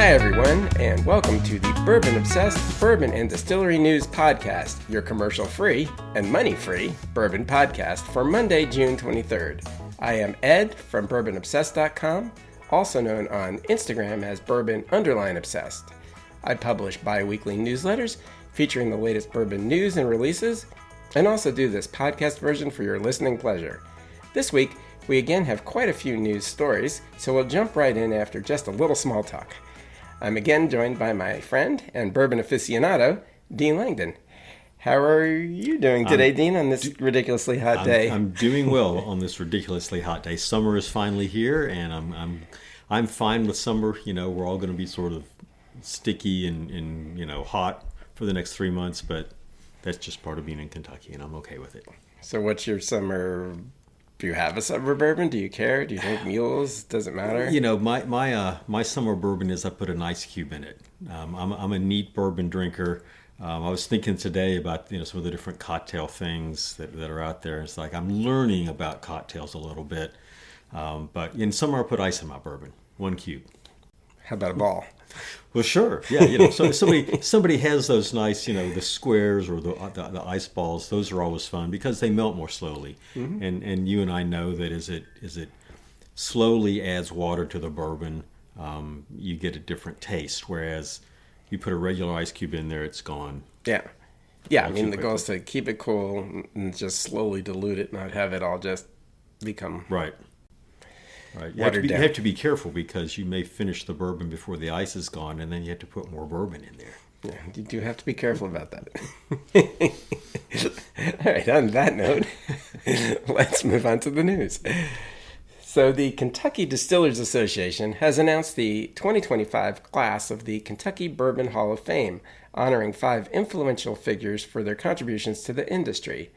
Hi, everyone, and welcome to the Bourbon Obsessed Bourbon and Distillery News Podcast, your commercial-free and money-free bourbon podcast for Monday, June 23rd. I am Ed from BourbonObsessed.com, also known on Instagram as Bourbon_Obsessed. I publish bi-weekly newsletters featuring the latest bourbon news and releases, and also do this podcast version for your listening pleasure. This week, we again have quite a few news stories, so we'll jump right in after just a little small talk. I'm again joined by my friend and bourbon aficionado, Dean Langdon. How are you doing today, Dean, on this ridiculously hot day? I'm doing well on this ridiculously hot day. Summer is finally here, and I'm fine with summer. You know, we're all going to be sort of sticky and hot for the next 3 months, but that's just part of being in Kentucky, and I'm okay with it. So what's your summer? Do you have a summer bourbon? Do you care? Do you drink mules? Does it matter? You know, my summer bourbon is I put an ice cube in it. I'm a neat bourbon drinker. I was thinking today about some of the different cocktail things that are out there. It's like I'm learning about cocktails a little bit. But in summer I put ice in my bourbon, 1 cube. How about a ball? Well, sure. Yeah, so if somebody has those nice, the squares or the ice balls. Those are always fun because they melt more slowly. Mm-hmm. And you and I know that as it slowly adds water to the bourbon, you get a different taste. Whereas you put a regular ice cube in there, it's gone. Yeah. I mean, the goal is to keep it cool and just slowly dilute it, not have it all just become right. You have to be careful because you may finish the bourbon before the ice is gone, and then you have to put more bourbon in there. Yeah, you do have to be careful about that. All right, on that note, let's move on to the news. So the Kentucky Distillers Association has announced the 2025 class of the Kentucky Bourbon Hall of Fame, honoring 5 influential figures for their contributions to the industry.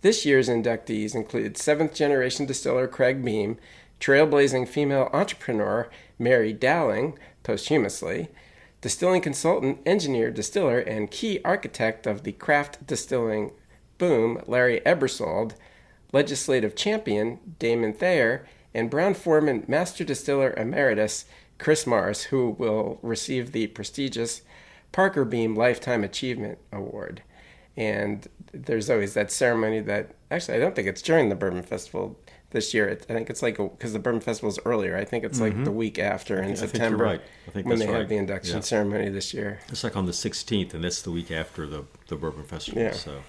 This year's inductees include 7th-generation distiller Craig Beam, trailblazing female entrepreneur Mary Dowling, posthumously, distilling consultant, engineer, distiller, and key architect of the craft distilling boom Larry Ebersold, legislative champion Damon Thayer, and Brown-Forman Master Distiller Emeritus Chris Morris, who will receive the prestigious Parker Beam Lifetime Achievement Award. And there's always that ceremony that, actually, I don't think it's during the Bourbon Festival this year. I think it's because the Bourbon Festival is earlier. I think it's like the week after in September. I think you're right. When they have the induction ceremony this year. It's like on the 16th, and that's the week after the Bourbon Festival. Yeah. So,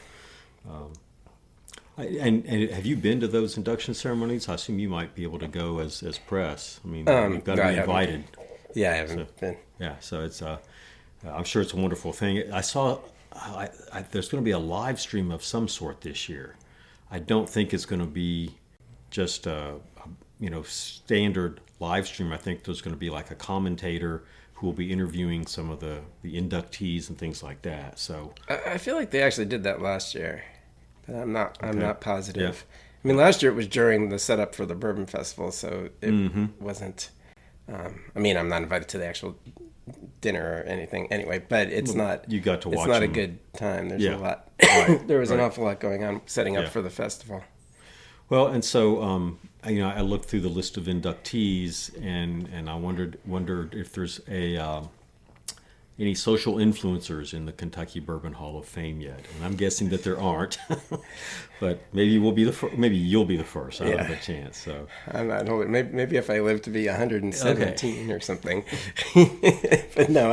and have you been to those induction ceremonies? I assume you might be able to go as press. I mean, you've got to be invited. Yeah, I haven't been. Yeah, so it's I'm sure it's a wonderful thing. I saw there's going to be a live stream of some sort this year. I don't think it's going to be just a standard live stream. I think there's going to be like a commentator who will be interviewing some of the inductees and things like that. So I feel like they actually did that last year, but I'm not positive. Yeah. I mean, last year it was during the setup for the Bourbon Festival, so it wasn't. I'm not invited to the actual dinner or anything anyway, but it's not. You got to watch. It's not them. a good time. There's a lot. Right. There was an awful lot going on setting up for the festival. Well, and so I looked through the list of inductees, and I wondered if there's any social influencers in the Kentucky Bourbon Hall of Fame yet, and I'm guessing that there aren't. But maybe you'll be the first. I don't have a chance. So I'm not holding. Maybe if I live to be 117 or something. But no,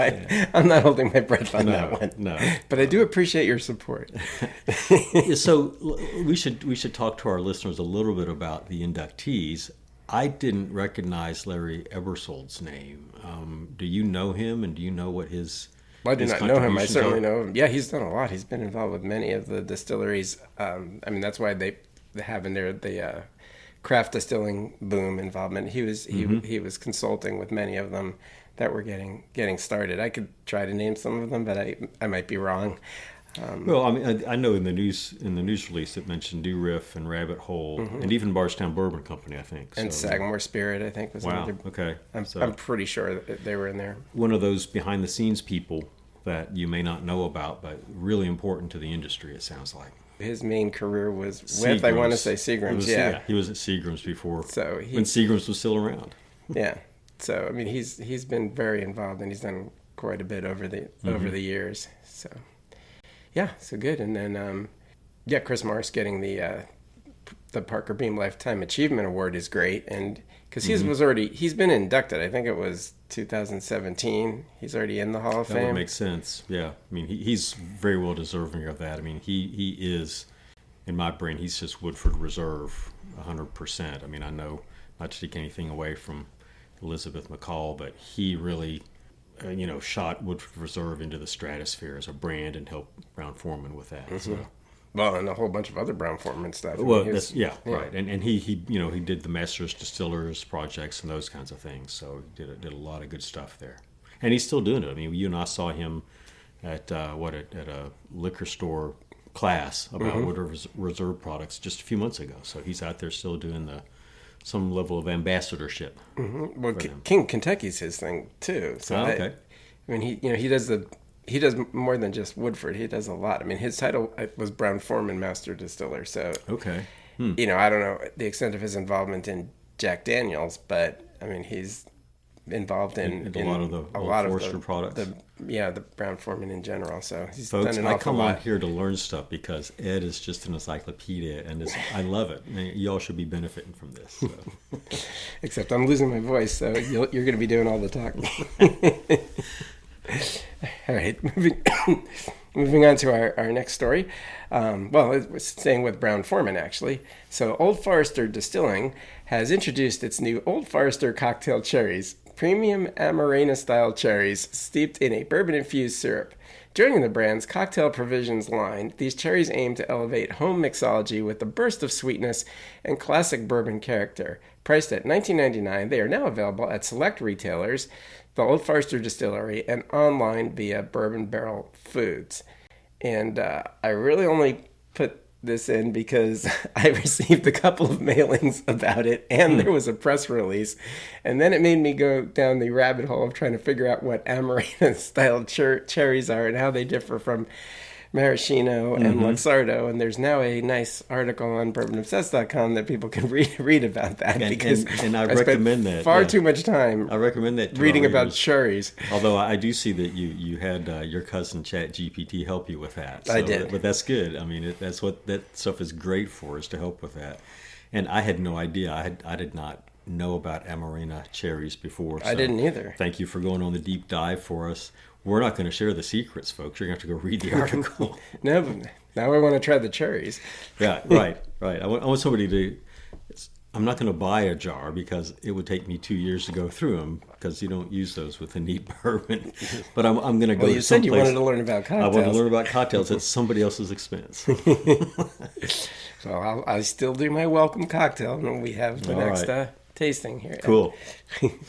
I'm not holding my breath on that one. No. But I do appreciate your support. So we should talk to our listeners a little bit about the inductees. I didn't recognize Larry Ebersold's name. Do you know him, and do you know what his? Well, I do not know him. I certainly know him. Yeah, he's done a lot. He's been involved with many of the distilleries. That's why they have in there the craft distilling boom involvement. He was consulting with many of them that were getting started. I could try to name some of them, but I might be wrong. Well, I know in the news release it mentioned New Riff and Rabbit Hole and even Bardstown Bourbon Company, I think. And Sagamore Spirit, I think, was another. Okay. I'm pretty sure that they were in there. One of those behind the scenes people that you may not know about, but really important to the industry, it sounds like. His main career was with, I want to say, Seagram's. He was at Seagram's before, when Seagram's was still around. Yeah. So I mean, he's been very involved, and he's done quite a bit over the years. So yeah, so good. And then Chris Morris getting the Parker Beam Lifetime Achievement Award is great, and because he's been inducted. I think it was 2017. He's already in the Hall of Fame. That would make sense. Yeah, I mean he's very well deserving of that. I mean he is, in my brain, he's just Woodford Reserve 100%. I mean, I know, not to take anything away from Elizabeth McCall, but he really shot Woodford Reserve into the stratosphere as a brand and helped Brown-Forman with that. Mm-hmm. So. Well, and a whole bunch of other Brown-Forman stuff. Well, right. And he did the Masters Distillers projects and those kinds of things. So he did a lot of good stuff there, and he's still doing it. I mean, you and I saw him at a liquor store class about Woodford Reserve products just a few months ago. So he's out there still doing some level of ambassadorship. Mm-hmm. Well, King Kentucky's his thing too. So okay. I mean, he does more than just Woodford. He does a lot. I mean, his title was Brown-Forman Master Distiller. So okay. I don't know the extent of his involvement in Jack Daniel's, but I mean, he's involved in a lot of the Forester products. The Brown-Forman in general. So he's Folks, done an awful lot. I come on here to learn stuff because Ed is just an encyclopedia, and I love it. Y'all should be benefiting from this. So. Except I'm losing my voice, so you're going to be doing all the talking. All right, moving on to our next story. We're staying with Brown-Forman, actually. So Old Forester Distilling has introduced its new Old Forester cocktail cherries, premium Amarena-style cherries steeped in a bourbon-infused syrup. Joining the brand's cocktail provisions line, these cherries aim to elevate home mixology with a burst of sweetness and classic bourbon character. Priced at $19.99, they are now available at select retailers, the Old Forester Distillery, and online via Bourbon Barrel Foods. And I really only put this in because I received a couple of mailings about it, and there was a press release. And then it made me go down the rabbit hole of trying to figure out what Amarena-style cherries are and how they differ from Maraschino and Luxardo, and there's now a nice article on bourbonobsessed.com that people can read about that, because and I recommend that far too much time. I recommend that reading about cherries. Although I do see that you had your cousin ChatGPT help you with that. So, I did, but that's good. I mean, that's what that stuff is great for, is to help with that. And I had no idea. I did not know about Amarena cherries before. So I didn't either. Thank you for going on the deep dive for us. We're not going to share the secrets, folks. You're going to have to go read the article. No, but now I want to try the cherries. Yeah, right. I want somebody to... I'm not going to buy a jar because it would take me 2 years to go through them, because you don't use those with a neat bourbon. But I'm going to go to someplace... you said you wanted to learn about cocktails. I want to learn about cocktails at somebody else's expense. So I still do my welcome cocktail when we have the next tasting here. Cool.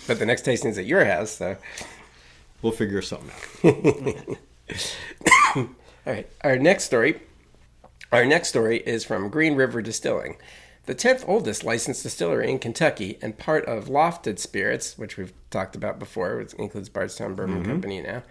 But the next tasting is at your house, so... We'll figure something out. All right. Our next story is from Green River Distilling. The 10th oldest licensed distillery in Kentucky and part of Lofted Spirits, which we've talked about before, which includes Bardstown Bourbon Company now,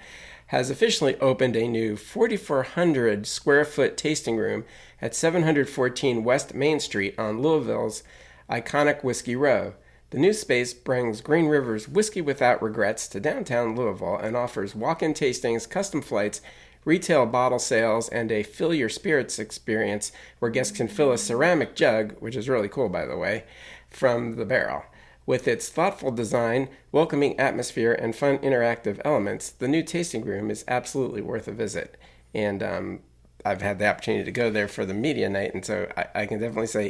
has officially opened a new 4,400 square foot tasting room at 714 West Main Street on Louisville's iconic Whiskey Row. The new space brings Green River's Whiskey Without Regrets to downtown Louisville and offers walk-in tastings, custom flights, retail bottle sales, and a fill your spirits experience where guests can fill a ceramic jug, which is really cool, by the way, from the barrel. With its thoughtful design, welcoming atmosphere, and fun interactive elements, the new tasting room is absolutely worth a visit. And I've had the opportunity to go there for the media night, and so I can definitely say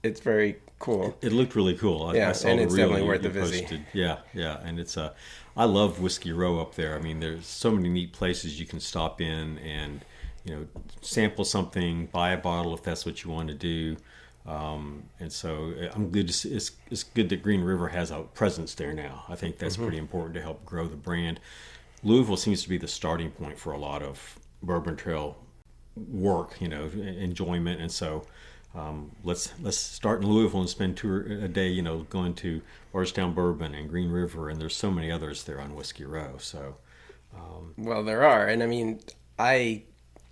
it's very cool. It looked really cool. I saw and it's definitely worth the visit. Yeah, and it's I love Whiskey Row up there. I mean, there's so many neat places you can stop in and sample something, buy a bottle if that's what you want to do. And so I'm good to see, it's good that Green River has a presence there now. I think that's pretty important to help grow the brand. Louisville seems to be the starting point for a lot of Bourbon Trail work, enjoyment, and so let's start in Louisville and spend a day, going to Bardstown Bourbon and Green River, and there's so many others there on Whiskey Row. So, well, there are, and I mean, I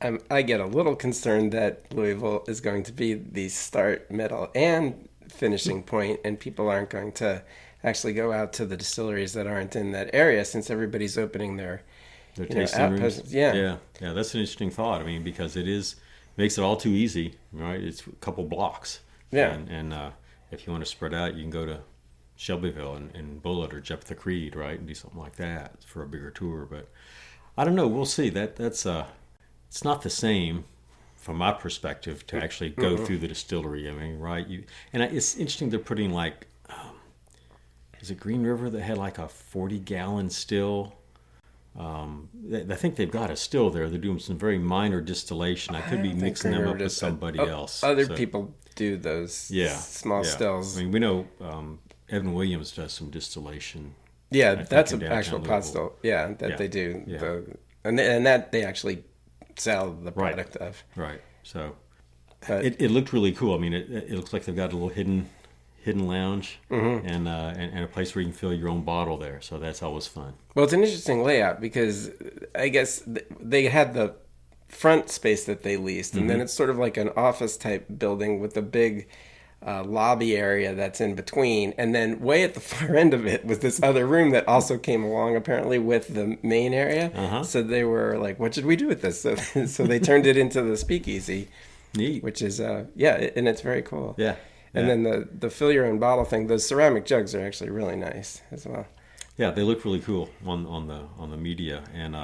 get a little concerned that Louisville is going to be the start, middle, and finishing point, and people aren't going to. actually go out to the distilleries that aren't in that area, since everybody's opening their tasting rooms. Yeah. Yeah. That's an interesting thought. I mean, because makes it all too easy, right? It's a couple blocks. Yeah. And if you want to spread out, you can go to Shelbyville and Bullitt or Jephthah Creed, right, and do something like that for a bigger tour. But I don't know. We'll see. That's it's not the same from my perspective to actually go through the distillery. I mean, right? It's interesting they're putting like, is it Green River that had like a 40-gallon still? I think they've got a still there. They're doing some very minor distillation. I could be mixing them up with somebody else. Other people do those small stills. I mean, we know Evan Williams does some distillation. Yeah, that's an actual pot still. Yeah, they do. Yeah. And that they actually sell the product of. Right. So it looked really cool. I mean, it looks like they've got a little hidden lounge and a place where you can fill your own bottle there. So that's always fun. Well, it's an interesting layout because I guess they had the front space that they leased, and then it's sort of like an office type building with a big lobby area that's in between, and then way at the far end of it was this other room that also came along apparently with the main area. So they were like, what should we do with this? So they turned it into the speakeasy. Neat. Which is and it's very cool. Yeah. And then the fill your own bottle thing, those ceramic jugs are actually really nice as well. Yeah, they look really cool on the media, and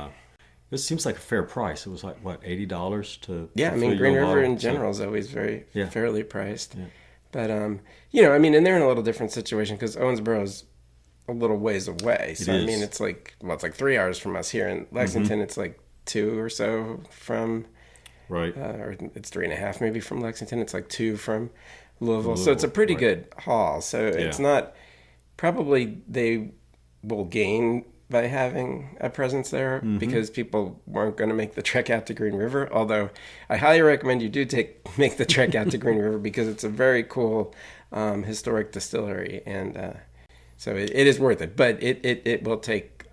it seems like a fair price. It was like what, $80 to I mean, Green River in general is always very fairly priced. Yeah. But I mean, and they're in a little different situation because Owensboro's a little ways away. So I mean, it's like 3 hours from us here in Lexington. It's like 2 or so from or it's 3.5 maybe from Lexington. It's like 2 from Louisville. So it's a pretty good haul. So it's not, probably they will gain by having a presence there because people weren't going to make the trek out to Green River. Although I highly recommend you do make the trek out to Green River because it's a very cool historic distillery, and so it is worth it. But it will take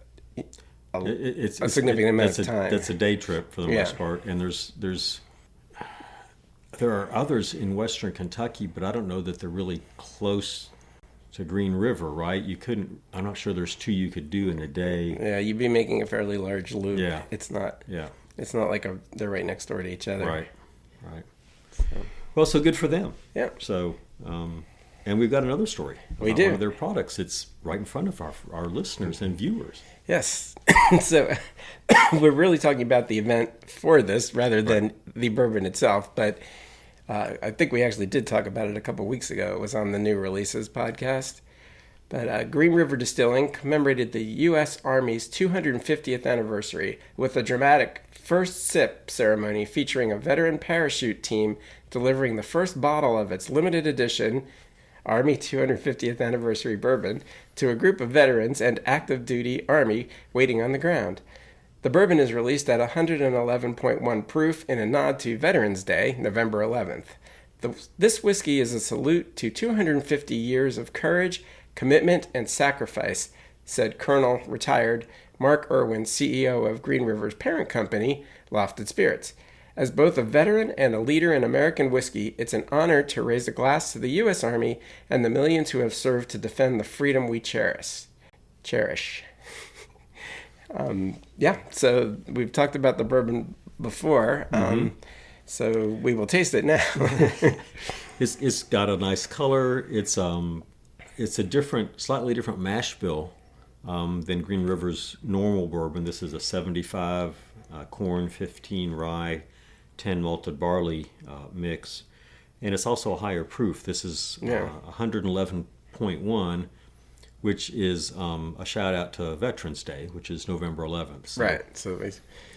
a significant amount of time. That's a day trip for the most part, and there are others in Western Kentucky, but I don't know that they're really close to Green River, right? I'm not sure there's 2 you could do in a day. Yeah, you'd be making a fairly large loop. Yeah. It's not like they're right next door to each other. Right. Well, so good for them. Yeah. So, and we've got another story about we do. One of their products. It's right in front of our listeners and viewers. Yes. So we're really talking about the event for this rather than the bourbon itself, but I think we actually did talk about it a couple weeks ago. It was on the New Releases podcast. But Green River Distilling commemorated the U.S. Army's 250th anniversary with a dramatic first sip ceremony featuring a veteran parachute team delivering the first bottle of its limited edition Army 250th anniversary bourbon to a group of veterans and active duty Army waiting on the ground. The bourbon is released at 111.1 proof in a nod to Veterans Day, November 11th. This whiskey is a salute to 250 years of courage, commitment, and sacrifice, said Colonel retired Mark Irwin, CEO of Green River's parent company, Lofted Spirits. As both a veteran and a leader in American whiskey, it's an honor to raise a glass to the U.S. Army and the millions who have served to defend the freedom we cherish. So we've talked about the bourbon before, so we will taste it now. It's got a nice color. It's a slightly different mash bill than Green River's normal bourbon. This is a 75 corn, 15 rye, 10 malted barley mix, and it's also a higher proof. This is 111.1. which is a shout out to Veterans Day, which is November 11th. So right.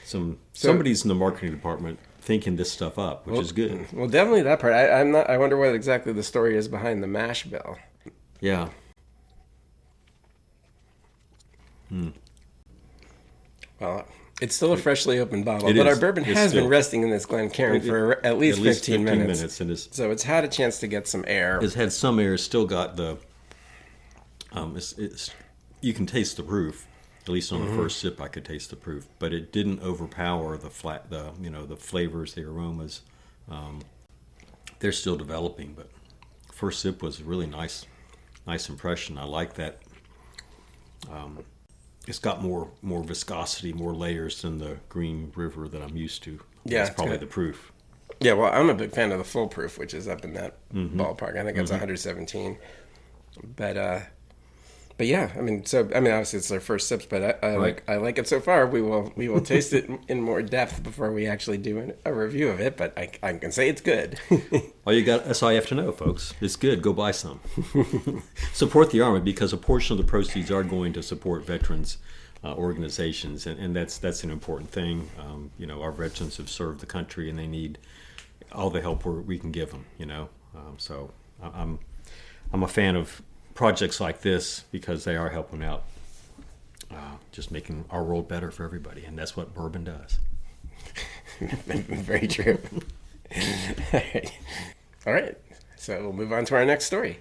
So somebody's in the marketing department thinking this stuff up, which is good. Well, definitely that part. I wonder what exactly the story is behind the mash bill. Yeah. Well, it's still a freshly opened bottle, but our bourbon has been resting in this Glencairn for at least 15 minutes. So it's had a chance to get some air. It's had some air. It's still got the... you can taste the proof. At least on the first sip, I could taste the proof, but it didn't overpower the flavors, the aromas. They're still developing, but first sip was really nice nice impression. I like that. It's got more viscosity, more layers than the Green River that I'm used to. Yeah, that's probably the proof. Yeah, well, I'm a big fan of the full proof, which is up in that ballpark. I think it's 117. But yeah, obviously it's our first sips, but I like it so far. We will taste it in more depth before we actually do a review of it. But I can say it's good. That's all you have to know, folks. It's good. Go buy some. Support the Army, because a portion of the proceeds are going to support veterans organizations, and that's an important thing. Our veterans have served the country, and they need all the help we can give them. So I'm a fan of projects like this because they are helping out, just making our world better for everybody, and that's what bourbon does. Very true. All right, so we'll move on to our next story.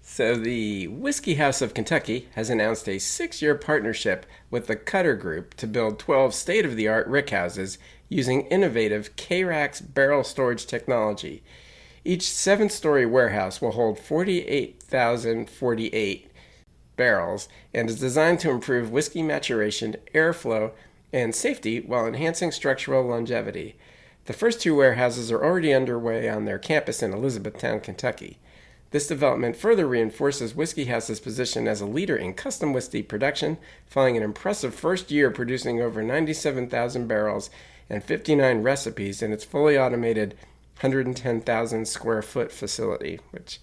So the Whiskey House of Kentucky has announced a 6-year partnership with the Koetter Group to build 12 state-of-the-art rickhouses using innovative K-Rax barrel storage technology. Each 7-story warehouse will hold 48,048 barrels and is designed to improve whiskey maturation, airflow, and safety while enhancing structural longevity. The first 2 warehouses are already underway on their campus in Elizabethtown, Kentucky. This development further reinforces Whiskey House's position as a leader in custom whiskey production, following an impressive first year producing over 97,000 barrels and 59 recipes in its fully automated 110,000 square foot facility, which,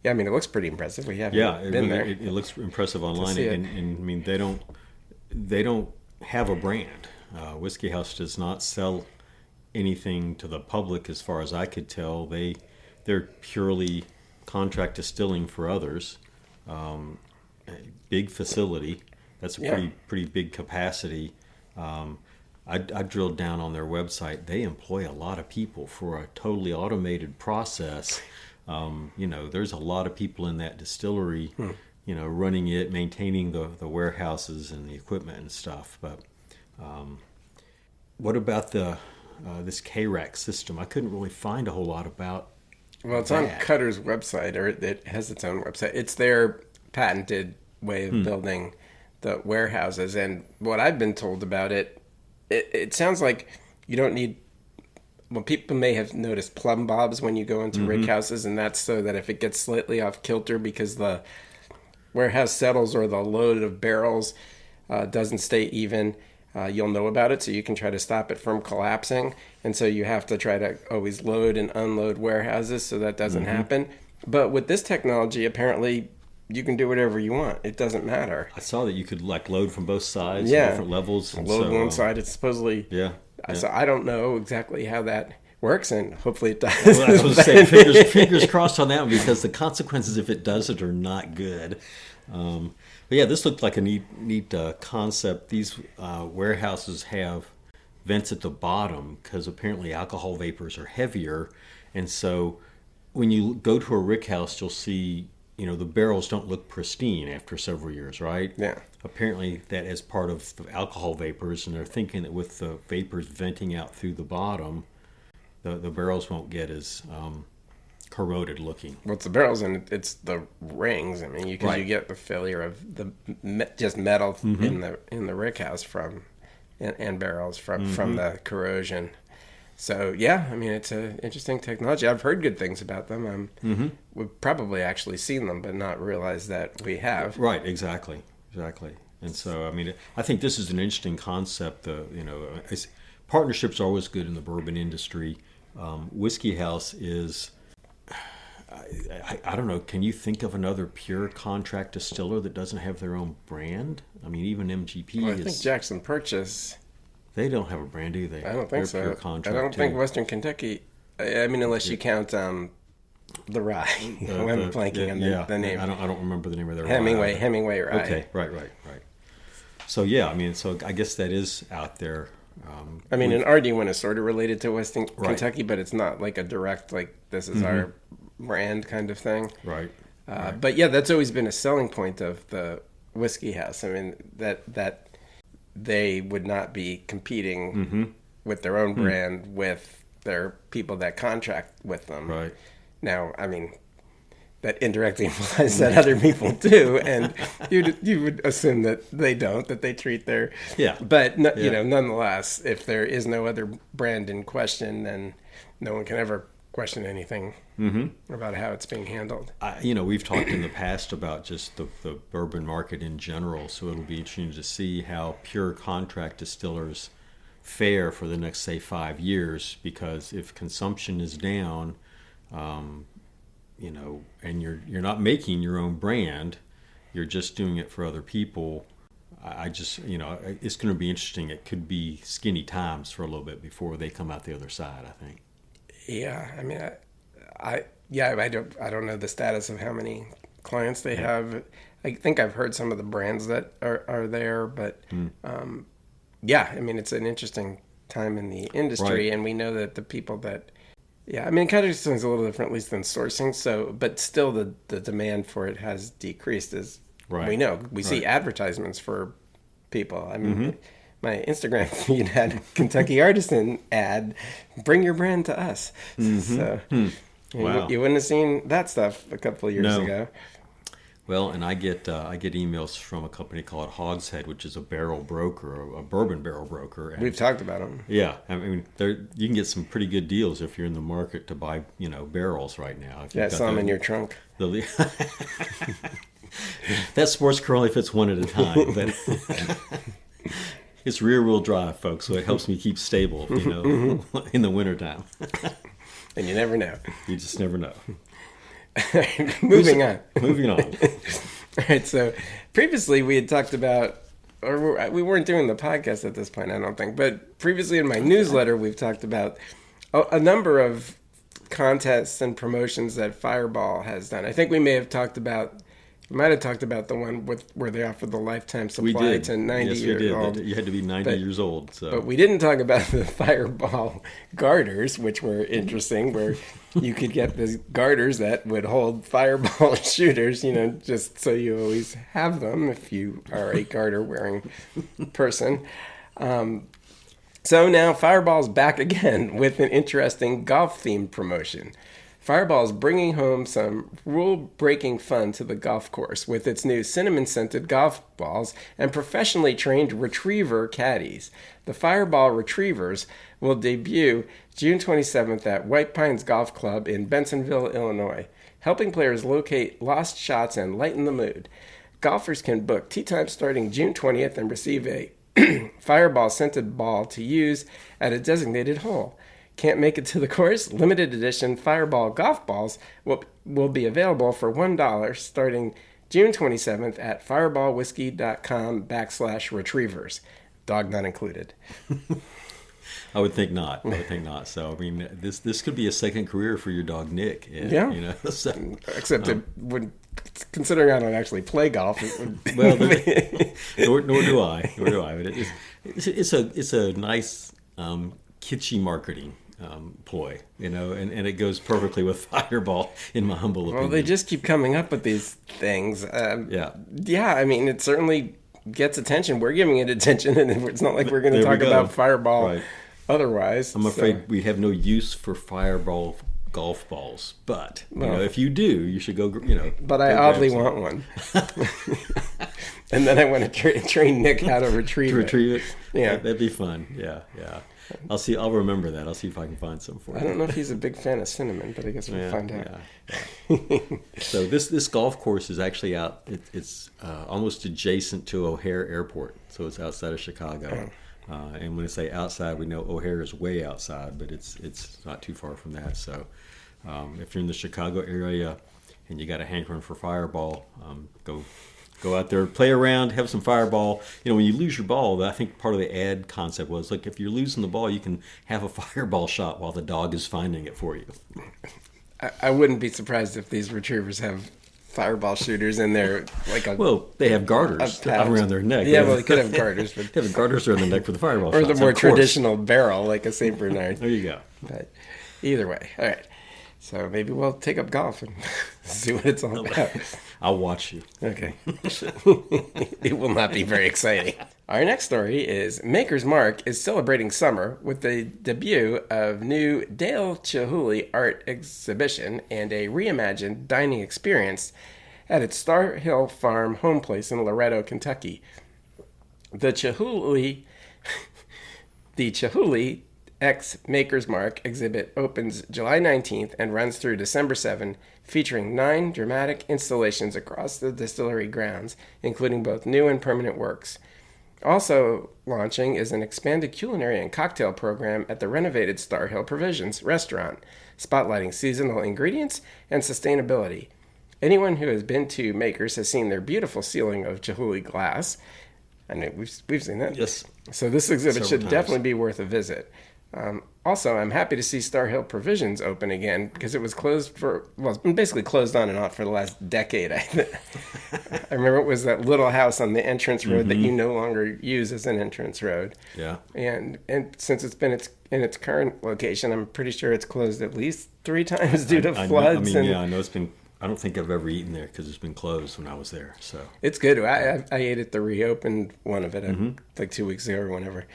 it looks pretty impressive. We haven't been there. It looks impressive online, and they don't have a brand. Whiskey House does not sell anything to the public, as far as I could tell. They're purely contract distilling for others. A big facility. That's a pretty big capacity. I drilled down on their website. They employ a lot of people for a totally automated process. There's a lot of people in that distillery, running it, maintaining the warehouses and the equipment and stuff. But what about this K-Rax system? I couldn't really find a whole lot about. Well, it's on Koetter's website, or it has its own website. It's their patented way of building the warehouses. And what I've been told about it sounds like you don't need. Well, people may have noticed plumb bobs when you go into rickhouses, and that's so that if it gets slightly off kilter because the warehouse settles or the load of barrels doesn't stay even, you'll know about it, so you can try to stop it from collapsing. And so you have to try to always load and unload warehouses so that doesn't happen. But with this technology, apparently you can do whatever you want. It doesn't matter. I saw that you could load from both sides, different levels. Load one side. It's supposedly. Yeah. So I don't know exactly how that works, and hopefully it does. Well, I was going to say, fingers crossed on that one, because the consequences if it does it are not good. But yeah, this looked like a neat concept. These warehouses have vents at the bottom because apparently alcohol vapors are heavier, and so when you go to a rickhouse, you'll see the barrels don't look pristine after several years, right? Yeah. Apparently that is part of the alcohol vapors, and they're thinking that with the vapors venting out through the bottom, the barrels won't get as corroded looking. Well, it's the barrels and it's the rings. You get the failure of the just metal in the rickhouse and barrels from the corrosion. So it's an interesting technology. I've heard good things about them. We've probably actually seen them, but not realized that we have. Right, exactly. And so I think this is an interesting concept. Partnerships are always good in the bourbon industry. Whiskey House is. I don't know. Can you think of another pure contract distiller that doesn't have their own brand? Even MGP I think Jackson Purchase. They don't have a brand, do they? I don't think so. Pure contract I don't think Western Kentucky. Unless you count the rye. I'm blanking on the name. I don't remember the name of their Hemingway rye. Okay, right. So so I guess that is out there. an RD1 is sort of related to Western Kentucky, but it's not like a direct this is our brand kind of thing. Right. But yeah, that's always been a selling point of the Whiskey House. That they would not be competing with their own brand with their people that contract with them. Right. Now, that indirectly implies that other people do, and you would assume that they don't, that they treat their But you know, nonetheless, if there is no other brand in question, then no one can ever question anything about how it's being handled. You know, we've talked in the past about just the bourbon market in general, so it'll be interesting to see how pure contract distillers fare for the next, say, 5 years, because if consumption is down, you know, and you're not making your own brand, you're just doing it for other people. I just, you know, it's going to be interesting. It could be skinny times for a little bit before they come out the other side, I think. Yeah, I mean, I don't know the status of how many clients they have. I think I've heard some of the brands that are there, but yeah, I mean, it's an interesting time in the industry, and we know that the people that, I mean, caddy distilling is a little different, at least than sourcing. So, but still, the demand for it has decreased, as we know. We see advertisements for people. I mean. My Instagram feed had Kentucky Artisan ad, bring your brand to us. So Wow. You wouldn't have seen that stuff a couple of years ago. Well, and I get emails from a company called Hogshead, which is a barrel broker, a bourbon barrel broker. And we've talked about them. Yeah, I mean, you can get some pretty good deals if you're in the market to buy, you know, barrels right now. Yeah, some in your trunk. That sports car only fits one at a time, but it's rear-wheel drive, folks, so it helps me keep stable, you know, in the wintertime. And you never know. You just never know. Moving on. All right, so previously we had talked about, or we weren't doing the podcast at this point, I don't think, but previously in my newsletter we've talked about a number of contests and promotions that Fireball has done. I think we might have talked about the one where they offered the lifetime supply to 90 years old. You had to be 90 years old. So. But we didn't talk about the Fireball garters, which were interesting, where you could get the garters that would hold Fireball shooters, you know, just so you always have them if you are a garter-wearing person. So now Fireball's back again with an interesting golf-themed promotion. Fireball is bringing home some rule-breaking fun to the golf course with its new cinnamon-scented golf balls and professionally trained retriever caddies. The Fireball Retrievers will debut June 27th at White Pines Golf Club in Bensonville, Illinois, helping players locate lost shots and lighten the mood. Golfers can book tee time starting June 20th and receive a Fireball-scented ball to use at a designated hole. Can't make it to the course? Limited edition Fireball golf balls will be available for $1 starting June 27th at fireballwhiskey.com/retrievers. Dog not included. I would think not. So, I mean, this could be a second career for your dog, Nick. Yeah. You know, so, except it would, considering I don't actually play golf, it would... Well, nor do I. But it's a nice kitschy marketing ploy, you know, and it goes perfectly with Fireball, in my humble opinion. Well, they just keep coming up with these things. Yeah, I mean, it certainly gets attention. We're giving it attention, and it's not like we're going to talk about Fireball otherwise. I'm afraid we have no use for Fireball golf balls, but you know, if you do, you should go. You know, but I oddly want one, and then I want to train Nick how to retrieve it. Yeah, that'd be fun. Yeah. I'll see. I'll remember that. I'll see if I can find some for you. I don't know if he's a big fan of cinnamon, but I guess we'll find out. Yeah. So this golf course is actually out. It's almost adjacent to O'Hare Airport, so it's outside of Chicago. And when I say outside, we know O'Hare is way outside, but it's not too far from that. So if you're in the Chicago area and you got a hankering for Fireball, go out there, play around, have some Fireball. You know, when you lose your ball, I think part of the ad concept was, like, if you're losing the ball, you can have a Fireball shot while the dog is finding it for you. I wouldn't be surprised if these retrievers have Fireball shooters in there. Well, they have garters around their neck. Yeah, well, they could have garters. But they have garters around the neck for the Fireball or shots. the more traditional barrel, like a St. Bernard. There you go. But either way. All right. So maybe we'll take up golf and see what it's all about. I'll watch you. Okay. It will not be very exciting. Our next story is Maker's Mark is celebrating summer with the debut of new Dale Chihuly art exhibition and a reimagined dining experience at its Star Hill Farm home place in Loretto, Kentucky. The Chihuly X Maker's Mark exhibit opens July 19th and runs through December 7, featuring 9 dramatic installations across the distillery grounds, including both new and permanent works. Also launching is an expanded culinary and cocktail program at the renovated Star Hill Provisions restaurant, spotlighting seasonal ingredients and sustainability. Anyone who has been to Maker's has seen their beautiful ceiling of Chihuly glass. I know we've seen that. Yes. So this exhibit Several should times. definitely be worth a visit. Also, I'm happy to see Star Hill Provisions open again because it was closed it's been basically closed on and off for the last decade. I remember it was that little house on the entrance road that you no longer use as an entrance road. Yeah. And since it's been in its current location, I'm pretty sure it's closed at least 3 times due to floods. I know it's been. I don't think I've ever eaten there because it's been closed when I was there. So it's good. I ate at the reopened one of it like 2 weeks ago or whenever.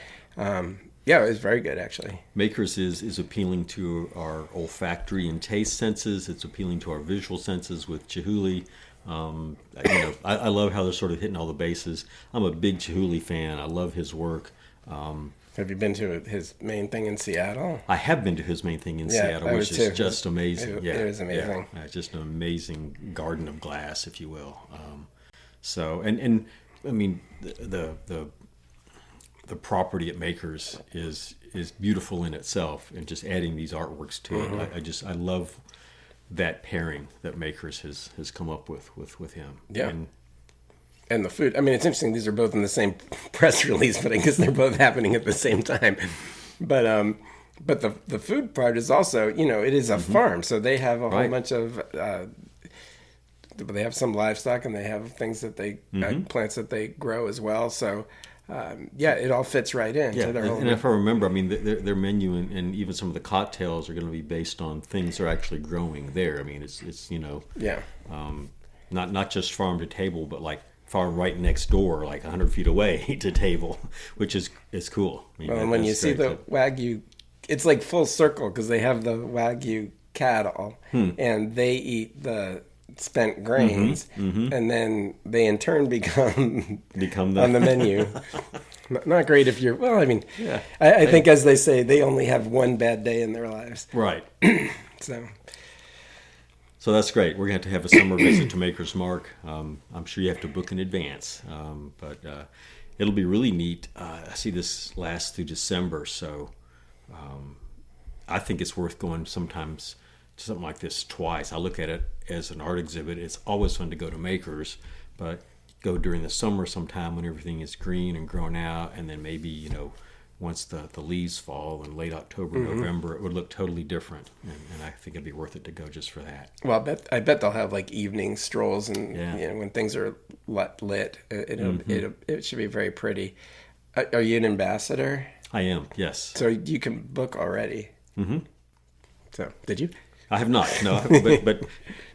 Yeah, it was very good, actually. Maker's is appealing to our olfactory and taste senses. It's appealing to our visual senses with Chihuly. I love how they're sort of hitting all the bases. I'm a big Chihuly fan. I love his work. Have you been to his main thing in Seattle? I have been to his main thing in Seattle, which is just amazing. It was amazing. Yeah, just an amazing garden of glass, if you will. And I mean the property at Maker's is beautiful in itself, and just adding these artworks to it, I love that pairing that Maker's has come up with him. Yeah. And the food. I mean, it's interesting. These are both in the same press release, but I guess they're both happening at the same time. But the food part is also, it is a farm, so they have a whole bunch of. They have some livestock, and they have things that they plants that they grow as well. So. It all fits right in. Yeah, and if I remember, I mean, their menu and even some of the cocktails are going to be based on things they're actually growing there. I mean, it's not just farm to table, but like farm right next door, like 100 feet away to table, which is cool. I mean, and when you see the Wagyu, it's like full circle because they have the Wagyu cattle, and they eat the spent grains, and then they in turn become on the menu. Not great if you're. Well, I mean, I think as they say, they only have one bad day in their lives. Right. So that's great. We're going to have a summer visit to Maker's Mark. I'm sure you have to book in advance, but it'll be really neat. I see this last through December, so I think it's worth going sometimes to something like this twice. I look at it as an art exhibit. It's always fun to go to Maker's, but go during the summer sometime when everything is green and grown out, and then maybe once the leaves fall in late October, November, it would look totally different, and I think it'd be worth it to go just for that. Well, I bet they'll have like evening strolls, and when things are lit, it should be very pretty. Are you an ambassador? I am, yes. So you can book already. So did you? I have not, no. But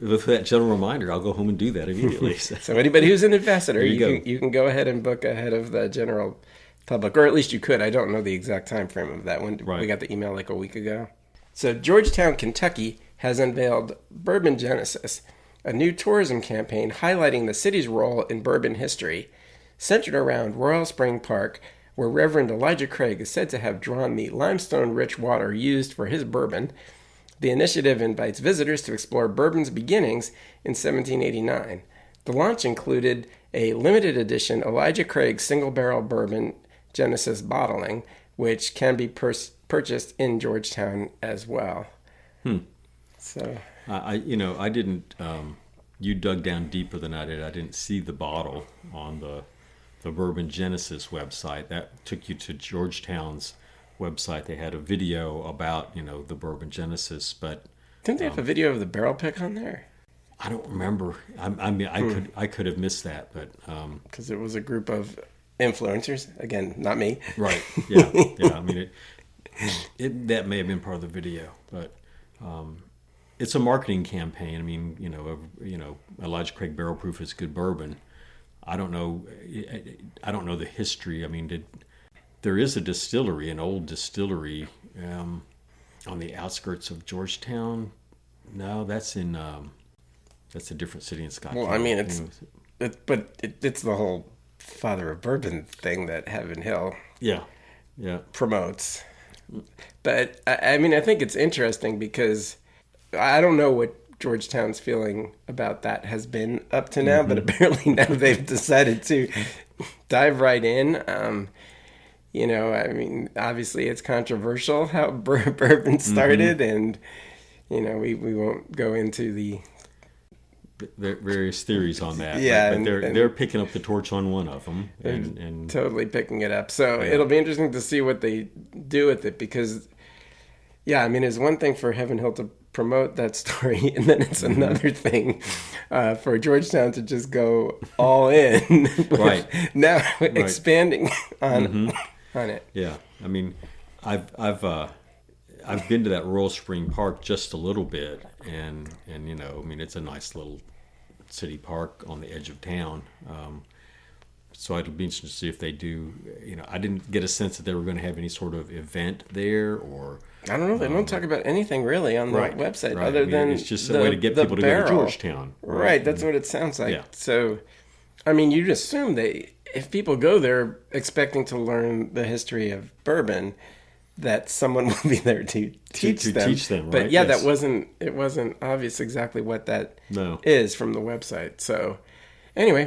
with that general reminder, I'll go home and do that immediately. So anybody who's an ambassador, you can go ahead and book ahead of the general public, or at least you could. I don't know the exact time frame of that one. Right. We got the email like a week ago. So Georgetown, Kentucky has unveiled Bourbon Genesis, a new tourism campaign highlighting the city's role in bourbon history, centered around Royal Spring Park, where Reverend Elijah Craig is said to have drawn the limestone-rich water used for his bourbon. The initiative invites visitors to explore bourbon's beginnings in 1789. The launch included a limited edition Elijah Craig single barrel Bourbon Genesis bottling, which can be purchased in Georgetown as well. So I didn't. You dug down deeper than I did. I didn't see the bottle on the Bourbon Genesis website. That took you to Georgetown's website. They had a video about the Bourbon Genesis, but didn't they have a video of the barrel pick on there? I don't remember. I could have missed that, but because it was a group of influencers. Again, not me. Right. Yeah. I mean, that may have been part of the video, but it's a marketing campaign. I mean, Elijah Craig Barrel Proof is good bourbon. I don't know the history. I mean, there is a distillery, an old distillery, on the outskirts of Georgetown. No, that's a different city in Scotland. Well, I mean, it's the whole father of bourbon thing that Heaven Hill yeah promotes. But I mean, I think it's interesting because I don't know what Georgetown's feeling about that has been up to now, but apparently now they've decided to dive right in. I mean, obviously it's controversial how bourbon started, and we won't go into the various theories on that. Yeah, but they're picking up the torch on one of them, and totally picking it up. So it'll be interesting to see what they do with it, because I mean, it's one thing for Heaven Hill to promote that story, and then it's another thing for Georgetown to just go all in. Right. Now expanding on it. Yeah, I mean, I've been to that Royal Spring Park just a little bit, and I mean, it's a nice little city park on the edge of town. So it'll be interesting to see if they do. I didn't get a sense that they were going to have any sort of event there, or I don't know. They don't talk about anything really on the website other than it's just a way to get people to go to Georgetown. Right. That's what it sounds like. Yeah. So, I mean, you'd assume if people go there expecting to learn the history of bourbon, that someone will be there to teach them. But yes. it wasn't obvious exactly what that No. is from the website. So anyway,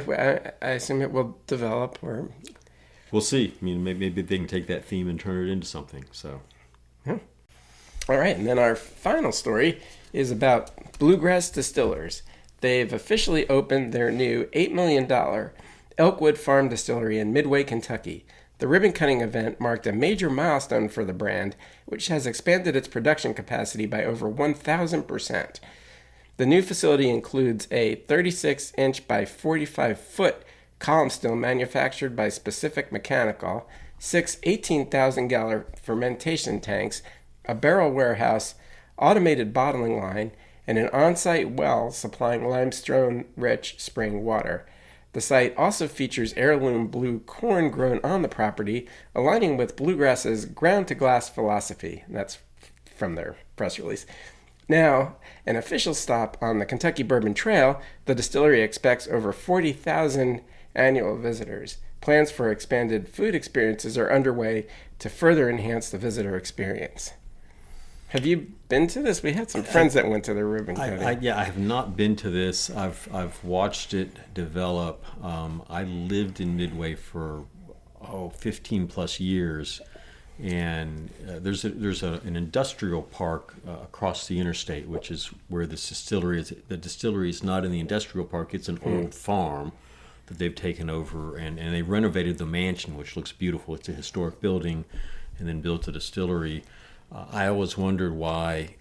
I assume it will develop, or we'll see. I mean, maybe they can take that theme and turn it into something. So, yeah. All right, and then our final story is about Bluegrass Distillers. They've officially opened their new $8 million Elkwood Farm distillery in Midway, Kentucky. The ribbon-cutting event marked a major milestone for the brand, which has expanded its production capacity by over 1,000%. The new facility includes a 36-inch by 45-foot column still manufactured by Specific Mechanical, 6 18,000-gallon fermentation tanks, a barrel warehouse, automated bottling line, and an on-site well supplying limestone-rich spring water. The site also features heirloom blue corn grown on the property, aligning with Bluegrass's ground-to-glass philosophy. And that's from their press release. Now, an official stop on the Kentucky Bourbon Trail, the distillery expects over 40,000 annual visitors. Plans for expanded food experiences are underway to further enhance the visitor experience. Have you been to this? We had some friends that went to the ribbon cutting. I have not been to this. I've watched it develop. I lived in Midway for 15 plus years, and there's an industrial park across the interstate, which is where this distillery is. The distillery is not in the industrial park; it's an old farm that they've taken over, and they renovated the mansion, which looks beautiful. It's a historic building, and then built a distillery. I always wondered why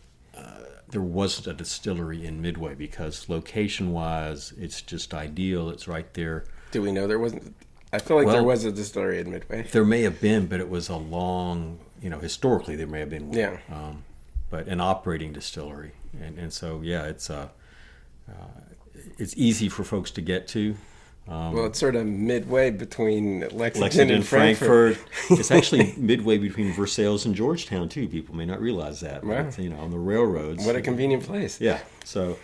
there wasn't a distillery in Midway, because location-wise, it's just ideal. It's right there. Do we know there wasn't? I feel like there was a distillery in Midway. There may have been, but it was a long, historically there may have been one. Yeah. But an operating distillery. And so, it's easy for folks to get to. Well, it's sort of midway between Lexington and Frankfurt. It's actually midway between Versailles and Georgetown, too. People may not realize that. Wow. But, on the railroads. What a convenient place. Yeah. So,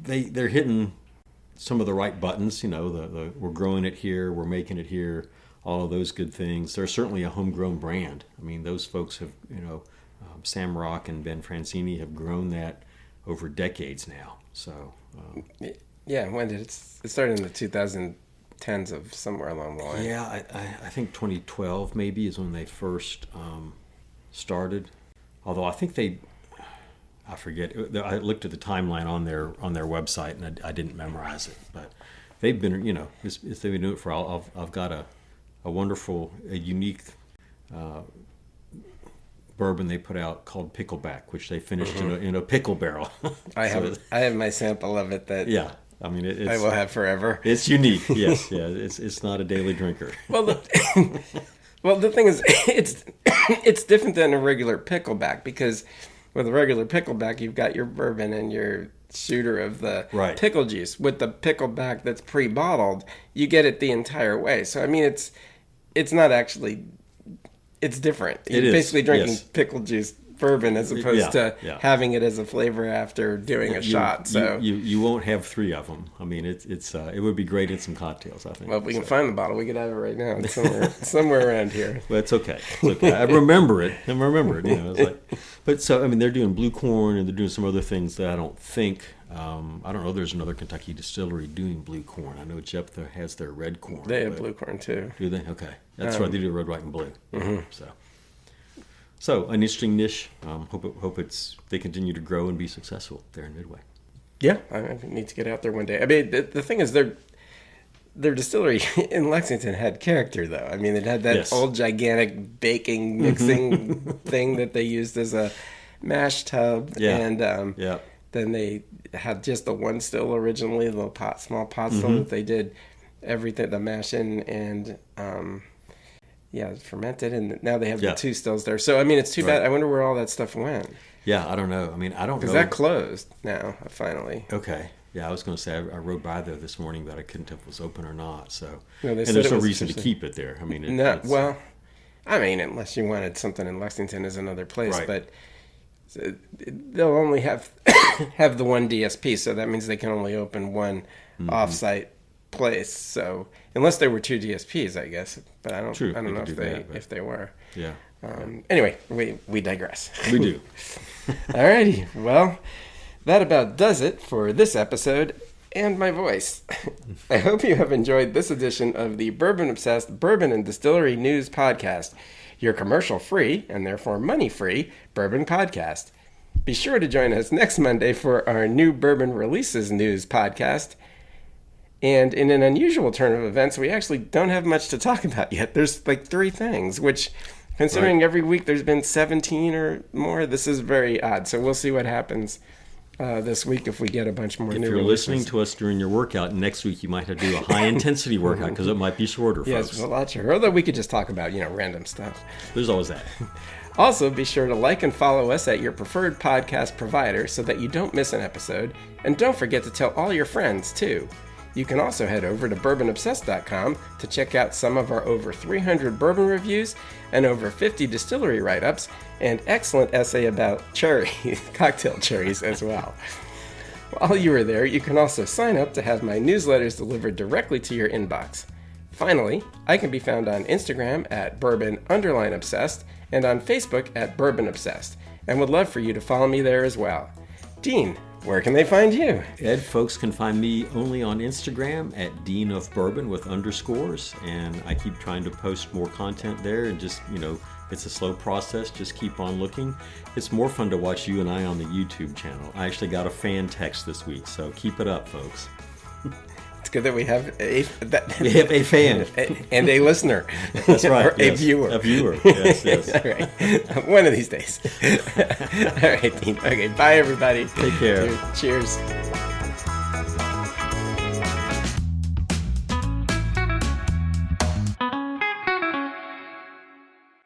they're hitting some of the right buttons. We're growing it here, we're making it here, all of those good things. They're certainly a homegrown brand. I mean, those folks have, Sam Rock and Ben Francini have grown that over decades now. So. When did it started in the 2010s of somewhere along the line? Yeah, I think 2012 maybe is when they first started. Although I think I forget. I looked at the timeline on their website and I didn't memorize it. But they've been, they've been doing it for all. I've got a wonderful, unique bourbon they put out called Pickleback, which they finished in a pickle barrel. I have my sample of it that I mean it's, I will have forever. It's unique, yes, yeah. It's not a daily drinker. Well, Well, the thing is, it's different than a regular pickleback, because with a regular pickleback, you've got your bourbon and your shooter of the Right. pickle juice. With the pickleback that's pre-bottled, you get it the entire way. So I mean, it's not actually, it's different. It You're is, basically drinking yes. pickle juice bourbon as opposed to having it as a flavor after doing a shot. So you won't have 3 of them. I mean, it would be great in some cocktails, I think. well, if we can find the bottle, we could have it right now. It's somewhere around here. Well, it's okay. It's okay. I remember it. You know, it's like, but so I mean, they're doing blue corn and they're doing some other things that I don't think. I don't know. There's another Kentucky distillery doing blue corn. I know Jephthah has their red corn. They have blue corn too. Do they? Okay, that's right. They do red, white, and blue. So an interesting niche. Hope they continue to grow and be successful there in Midway. Yeah, I need to get out there one day. I mean, the thing is, their distillery in Lexington had character, though. I mean, it had that old gigantic baking mixing thing that they used as a mash tub, and then they had just the one still originally, the small pot still that they did everything, the mash in and fermented, and now they have the 2 stills there. So I mean, it's too bad. I wonder where all that stuff went. Yeah, I don't know. I mean, I don't know. Because that closed now, finally. Okay. Yeah, I was going to say, I rode by there this morning, but I couldn't tell if it was open or not. So, no, and there's no reason to keep it there. I mean, I mean, unless you wanted something in Lexington as another place, Right. but they'll only have have the one DSP, so that means they can only open one off-site place. So unless there were 2 DSPs, I guess, but I don't know if they were. Yeah. Anyway, we digress. We do. Alrighty, well, that about does it for this episode and my voice. I hope you have enjoyed this edition of the Bourbon Obsessed Bourbon and Distillery News Podcast, your commercial-free and therefore money-free bourbon podcast. Be sure to join us next Monday for our new Bourbon Releases News Podcast. And in an unusual turn of events, we actually don't have much to talk about yet. There's like 3 things, which, considering every week there's been 17 or more, this is very odd. So we'll see what happens this week if we get a bunch more new If you're releases. listening to us during your workout, next week you might have to do a high-intensity workout because it might be shorter, Yes, folks. a lot shorter. Although we could just talk about, random stuff. There's always that. Also, be sure to like and follow us at your preferred podcast provider so that you don't miss an episode. And don't forget to tell all your friends, too. You can also head over to bourbonobsessed.com to check out some of our over 300 bourbon reviews and over 50 distillery write-ups, and excellent essay about cocktail cherries as well. While you are there, you can also sign up to have my newsletters delivered directly to your inbox. Finally, I can be found on Instagram at bourbon_obsessed and on Facebook at Bourbon Obsessed, and would love for you to follow me there as well. Dean, where can they find you? Ed, folks can find me only on Instagram at Dean of Bourbon with underscores, and I keep trying to post more content there, and just, it's a slow process. Just keep on looking. It's more fun to watch you and I on the YouTube channel. I actually got a fan text this week, so keep it up, folks. It's good that we have a fan and a listener. That's right. Or a viewer. A viewer. Yes. All right. One of these days. All right, Dean. Okay. Bye, everybody. Take care. Cheers.